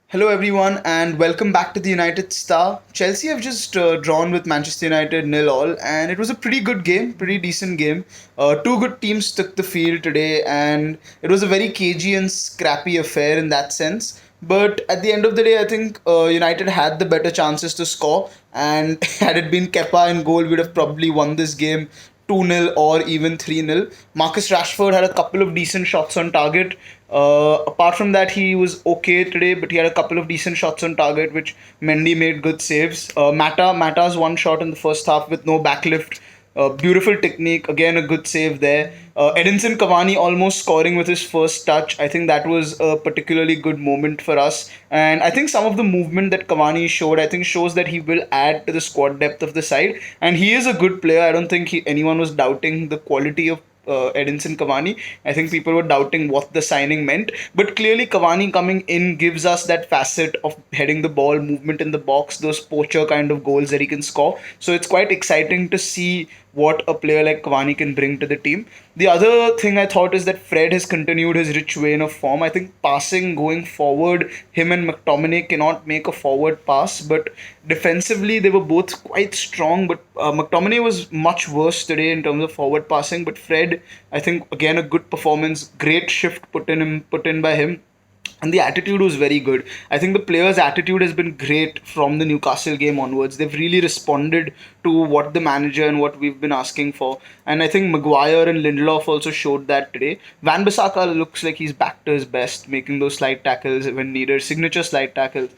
Hello, everyone, and welcome back to the United Star. Chelsea have just drawn with Manchester United nil all, and it was a pretty good game, pretty decent game. Two good teams took the field today, and it was a very cagey and scrappy affair in that sense. But at the end of the day, I think United had the better chances to score, and had it been Kepa in goal, we'd have probably won this game 2-0 or even 3-0. Marcus Rashford had a couple of decent shots on target. Apart from that, he was okay today, but he had a couple of decent shots on target, which Mendy made good saves. Mata's one shot in the first half with no backlift. Beautiful technique, again a good save there. Edinson Cavani almost scoring with his first touch. I think that was a particularly good moment for us. And I think some of the movement that Cavani showed, I think shows that he will add to the squad depth of the side. And he is a good player. I don't think anyone was doubting the quality of Edinson Cavani. I think people were doubting what the signing meant, but clearly Cavani coming in gives us that facet of heading the ball, movement in the box, those poacher kind of goals that he can score. So it's quite exciting to see what a player like Cavani can bring to the team. The other thing I thought is that Fred has continued his rich vein of form. I think passing going forward, him and McTominay cannot make a forward pass, but defensively they were both quite strong. But McTominay was much worse today in terms of forward passing. But Fred, I think again a good performance, great shift put in by him, and the attitude was very good. I think the players' attitude has been great from the Newcastle game onwards. They've really responded to what the manager and what we've been asking for. And I think Maguire and Lindelof also showed that today. Van Bissaka looks like he's back to his best, making those slide tackles when needed, signature slide tackles.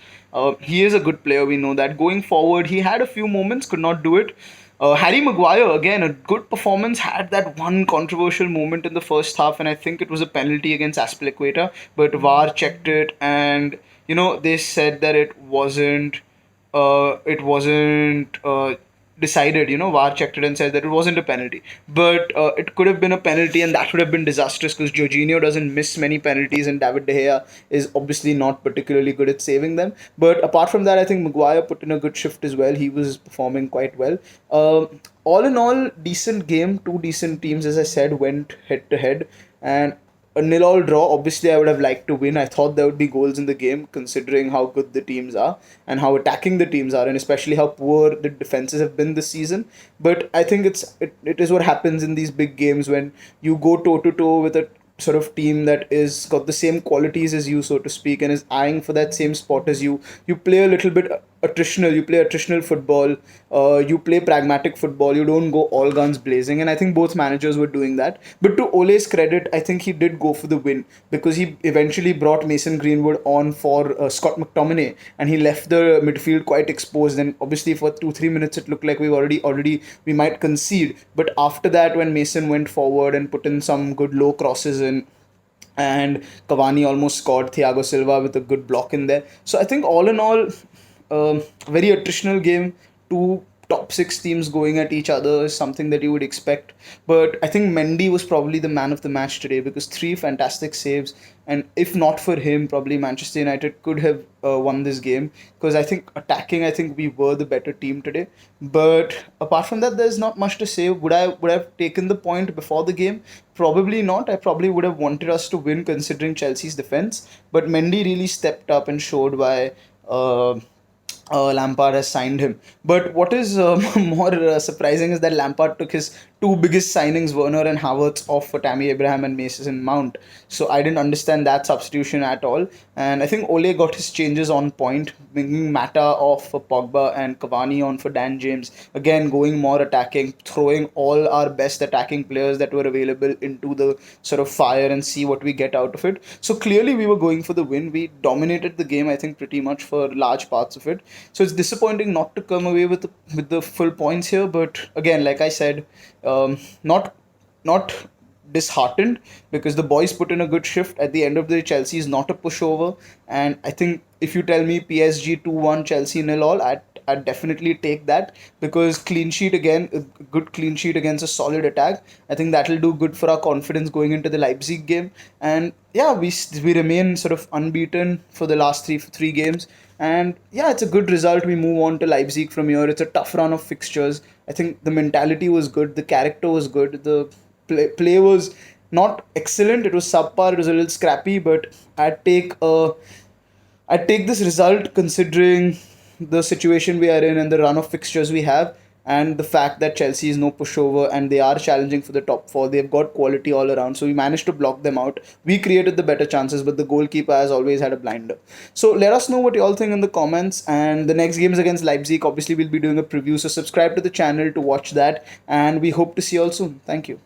He is a good player, we know that. Going forward, he had a few moments, could not do it. Harry Maguire, again, a good performance, had that one controversial moment in the first half, and I think it was a penalty against Aspilicueta, but VAR checked it, and they said that it wasn't decided. VAR checked it and said that it wasn't a penalty, but it could have been a penalty, and that would have been disastrous because Jorginho doesn't miss many penalties, and David De Gea is obviously not particularly good at saving them. But apart from that, I think Maguire put in a good shift as well. He was performing quite well. All in all, decent game. Two decent teams, as I said, went head to head, and a nil-all draw. Obviously, I would have liked to win. I thought there would be goals in the game, considering how good the teams are and how attacking the teams are, and especially how poor the defenses have been this season. But I think it is what happens in these big games when you go toe to toe with a sort of team that is got the same qualities as you, so to speak, and is eyeing for that same spot as you. You play a little bit attritional. You play attritional football. You play pragmatic football. You don't go all guns blazing, and I think both managers were doing that. But to Ole's credit, I think he did go for the win because he eventually brought Mason Greenwood on for Scott McTominay, and he left the midfield quite exposed. And obviously, for 2-3 minutes, it looked like we might concede. But after that, when Mason went forward and put in some good low crosses in, and Cavani almost scored, Thiago Silva with a good block in there. So I think all in all, very attritional game. Two top six teams going at each other is something that you would expect. But I think Mendy was probably the man of the match today because three fantastic saves. And if not for him, probably Manchester United could have won this game because I think we were the better team today. But apart from that, there's not much to say. Would I have taken the point before the game? Probably not. I probably would have wanted us to win considering Chelsea's defense. But Mendy really stepped up and showed why. Lampard has signed him. But what is more surprising is that Lampard took his two biggest signings, Werner and Havertz, off for Tammy Abraham and Mason Mount. So I didn't understand that substitution at all. And I think Ole got his changes on point, bringing Mata off for Pogba and Cavani on for Dan James. Again, going more attacking, throwing all our best attacking players that were available into the sort of fire and see what we get out of it. So clearly we were going for the win. We dominated the game, I think, pretty much for large parts of it. So it's disappointing not to come away with the full points here. But again, like I said, not disheartened because the boys put in a good shift. At the end of the day, Chelsea is not a pushover, and I think if you tell me PSG 2-1, Chelsea nil all, I'd definitely take that because clean sheet again, a good clean sheet against a solid attack. I think that'll do good for our confidence going into the Leipzig game. And yeah, we remain sort of unbeaten for the last three games. And yeah, it's a good result. We move on to Leipzig from here. It's a tough run of fixtures. I think the mentality was good, the character was good, the play was not excellent. It was subpar. It was a little scrappy, but I'd take a I take this result considering the situation we are in and the run of fixtures we have, and the fact that Chelsea is no pushover and they are challenging for the top four. They've got quality all around, so we managed to block them out. We created the better chances, but the goalkeeper has always had a blinder. So let us know what you all think in the comments. And the next game is against Leipzig. Obviously, we'll be doing a preview, so subscribe to the channel to watch that. And we hope to see you all soon. Thank you.